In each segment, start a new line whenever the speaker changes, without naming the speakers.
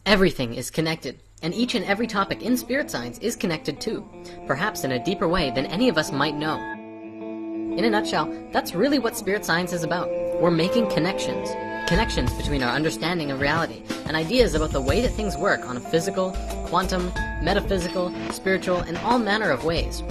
Everything is connected, and each and every topic in spirit science is connected too, perhaps in a deeper way than any of us might know. In a nutshell, that's really what spirit science is about. We're making connections. Connections between our understanding of reality and ideas about the way that things work on a physical, quantum, metaphysical, spiritual, and all manner of ways.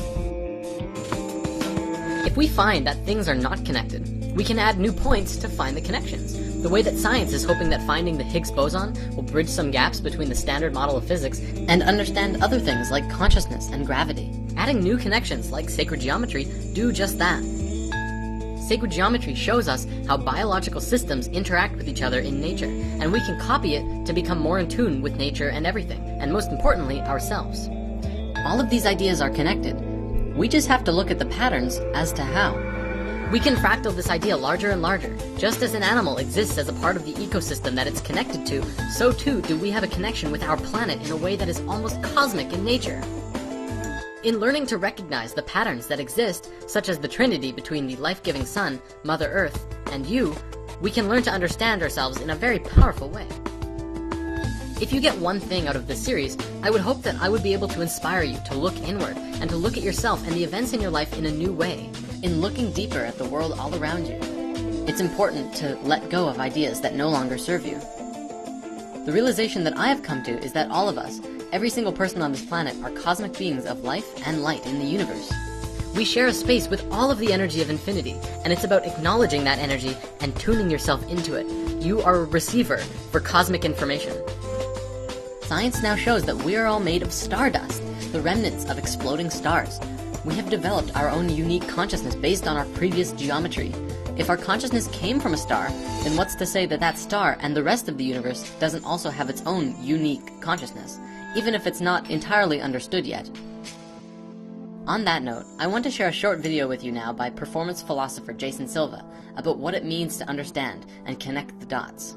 If we find that things are not connected, we can add new points to find the connections. The way that science is hoping that finding the Higgs boson will bridge some gaps between the standard model of physics and understand other things like consciousness and gravity. Adding new connections like sacred geometry do just that. Sacred geometry shows us how biological systems interact with each other in nature, and we can copy it to become more in tune with nature and everything, and most importantly, ourselves. All of these ideas are connected. We just have to look at the patterns as to how. We can fractal this idea larger and larger. Just as an animal exists as a part of the ecosystem that it's connected to, so too do we have a connection with our planet in a way that is almost cosmic in nature. In learning to recognize the patterns that exist, such as the trinity between the life-giving sun, Mother Earth, and you, we can learn to understand ourselves in a very powerful way. If you get one thing out of this series, I would hope that I would be able to inspire you to look inward and to look at yourself and the events in your life in a new way. In looking deeper at the world all around you, it's important to let go of ideas that no longer serve you. The realization that I have come to is that all of us, every single person on this planet, are cosmic beings of life and light in the universe. We share a space with all of the energy of infinity, and it's about acknowledging that energy and tuning yourself into it. You are a receiver for cosmic information. Science now shows that we are all made of stardust, the remnants of exploding stars. We have developed our own unique consciousness based on our previous geometry. If our consciousness came from a star, then what's to say that that star and the rest of the universe doesn't also have its own unique consciousness, even if it's not entirely understood yet? On that note, I want to share a short video with you now by performance philosopher Jason Silva about what it means to understand and connect the dots.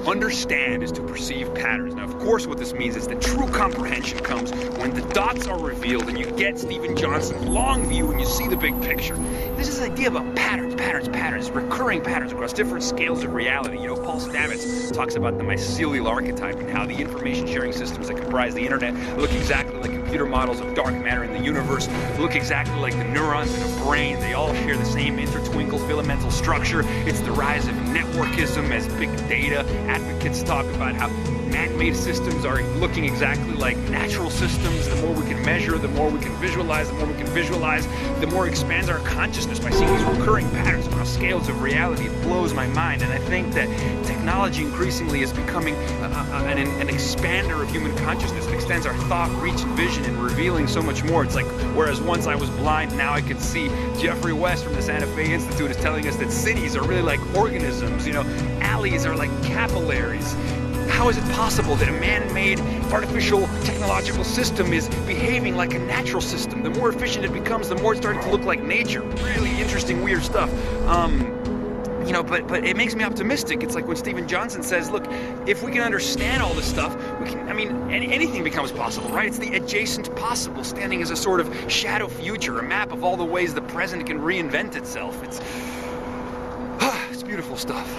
Understand is to perceive patterns. Now, of course, what this means is that true comprehension comes when the dots are revealed and you get Stephen Johnson's long view and you see the big picture. There's this idea about patterns, recurring patterns across different scales of reality. You know, Paul Stamets talks about the mycelial archetype and how the information sharing systems that comprise the internet look exactly like computer models of dark matter in the universe, look exactly like the neurons in a brain. They all share the same intertwinkle filamental structure. It's the rise of networkism as big data advocates talk about how man-made systems are looking exactly like natural systems. The more we can measure, the more we can visualize, the more it expands our consciousness by seeing these recurring patterns across scales of reality. It blows my mind, and I think that technology increasingly is becoming an expander of human consciousness. It extends our thought, reach, and vision, and revealing so much more. It's like, whereas once I was blind, now I can see. Jeffrey West from the Santa Fe Institute is telling us that cities are really like organisms. You know, alleys are like capillaries. How is it possible that a man-made artificial technological system is behaving like a natural system? The more efficient it becomes, the more it's starting to look like nature. Really interesting, weird stuff. You know, but it makes me optimistic. It's like when Stephen Johnson says, look, if we can understand all this stuff, we can, anything becomes possible, right? It's the adjacent possible, standing as a sort of shadow future, a map of all the ways the present can reinvent itself. It's beautiful stuff.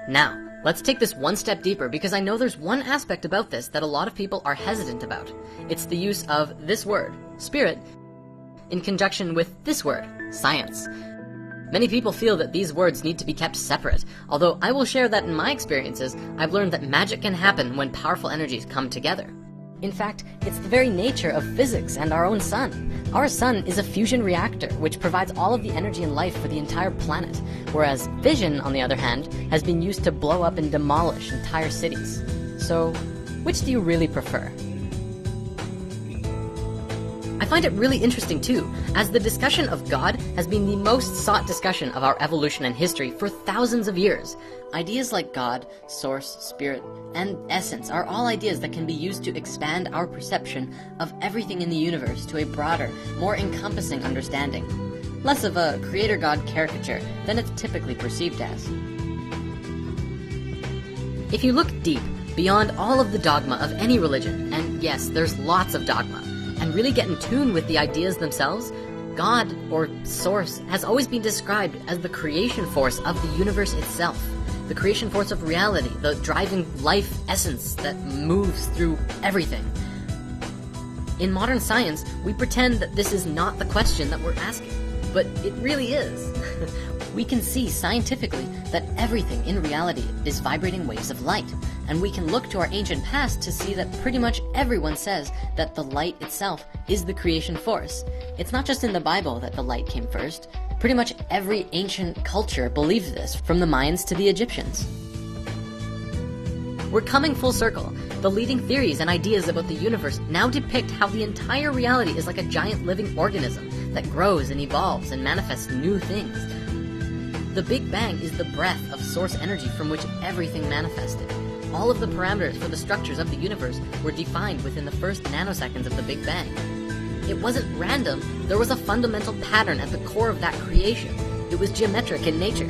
Now, let's take this one step deeper because I know there's one aspect about this that a lot of people are hesitant about. It's the use of this word, spirit, in conjunction with this word, science. Many people feel that these words need to be kept separate, although I will share that in my experiences, I've learned that magic can happen when powerful energies come together. In fact, it's the very nature of physics and our own sun. Our sun is a fusion reactor, which provides all of the energy and life for the entire planet, whereas fission, on the other hand, has been used to blow up and demolish entire cities. So, which do you really prefer? I find it really interesting too, as the discussion of God has been the most sought discussion of our evolution and history for thousands of years. Ideas like God, Source, Spirit, and Essence are all ideas that can be used to expand our perception of everything in the universe to a broader, more encompassing understanding. less of a creator-god caricature than it's typically perceived as. If you look deep, beyond all of the dogma of any religion, and yes, there's lots of dogma, and really get in tune with the ideas themselves, God, or Source, has always been described as the creation force of the universe itself. The creation force of reality, the driving life essence that moves through everything. In modern science, we pretend that this is not the question that we're asking, but it really is. We can see scientifically that everything in reality is vibrating waves of light, and we can look to our ancient past to see that pretty much everyone says that the light itself is the creation force. It's not just in the Bible that the light came first. Pretty much every ancient culture believed this, from the Mayans to the Egyptians. We're coming full circle. The leading theories and ideas about the universe now depict how the entire reality is like a giant living organism that grows and evolves and manifests new things. The Big Bang is the breath of source energy from which everything manifested. All of the parameters for the structures of the universe were defined within the first nanoseconds of the Big Bang. It wasn't random, there was a fundamental pattern at the core of that creation. It was geometric in nature.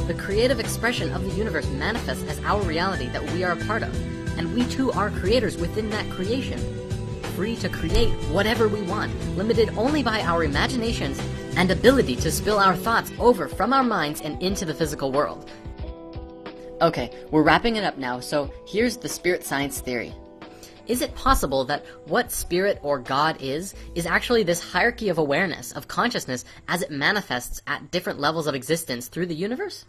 The creative expression of the universe manifests as our reality that we are a part of, and we too are creators within that creation. Free to create whatever we want, limited only by our imaginations and ability to spill our thoughts over from our minds and into the physical world. Okay, we're wrapping it up now, so here's the spirit science theory. Is it possible that what spirit or God is actually this hierarchy of awareness, of consciousness, as it manifests at different levels of existence through the universe?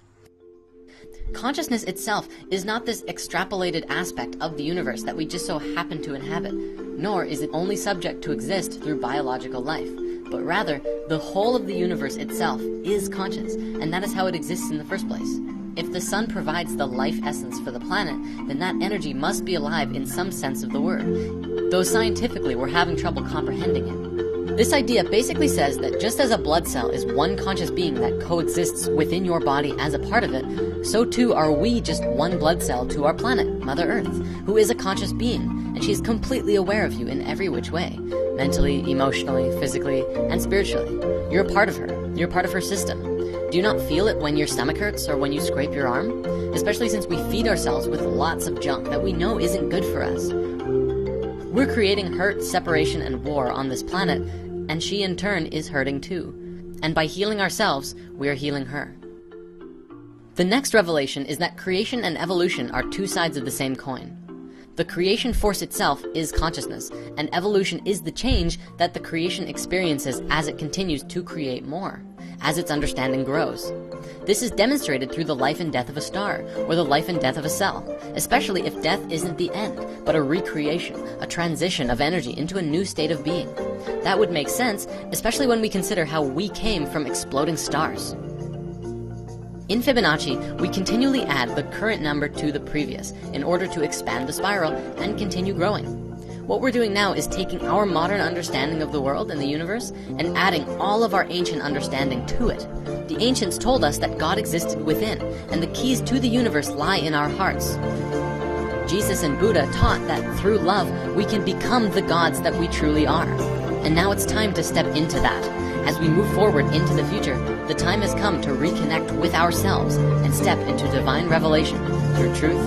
Consciousness itself is not this extrapolated aspect of the universe that we just so happen to inhabit, nor is it only subject to exist through biological life, but rather, the whole of the universe itself is conscious, and that is how it exists in the first place. If the sun provides the life essence for the planet, then that energy must be alive in some sense of the word, though scientifically we're having trouble comprehending it. This idea basically says that just as a blood cell is one conscious being that coexists within your body as a part of it, so too are we just one blood cell to our planet, Mother Earth, who is a conscious being, and she is completely aware of you in every which way, mentally, emotionally, physically, and spiritually. You're a part of her. You're part of her system. Do you not feel it when your stomach hurts or when you scrape your arm? Especially since we feed ourselves with lots of junk that we know isn't good for us. We're creating hurt, separation, and war on this planet, and she in turn is hurting too. And by healing ourselves, we are healing her. The next revelation is that creation and evolution are two sides of the same coin. The creation force itself is consciousness, and evolution is the change that the creation experiences as it continues to create more, as its understanding grows. This is demonstrated through the life and death of a star, or the life and death of a cell, especially if death isn't the end, but a recreation, a transition of energy into a new state of being. That would make sense, especially when we consider how we came from exploding stars. In Fibonacci, we continually add the current number to the previous in order to expand the spiral and continue growing. What we're doing now is taking our modern understanding of the world and the universe and adding all of our ancient understanding to it. The ancients told us that God existed within, and the keys to the universe lie in our hearts. Jesus and Buddha taught that through love, we can become the gods that we truly are. And now it's time to step into that. As we move forward into the future, the time has come to reconnect with ourselves and step into divine revelation through truth,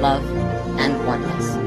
love, and oneness.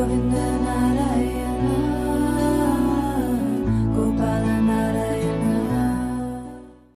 loving them.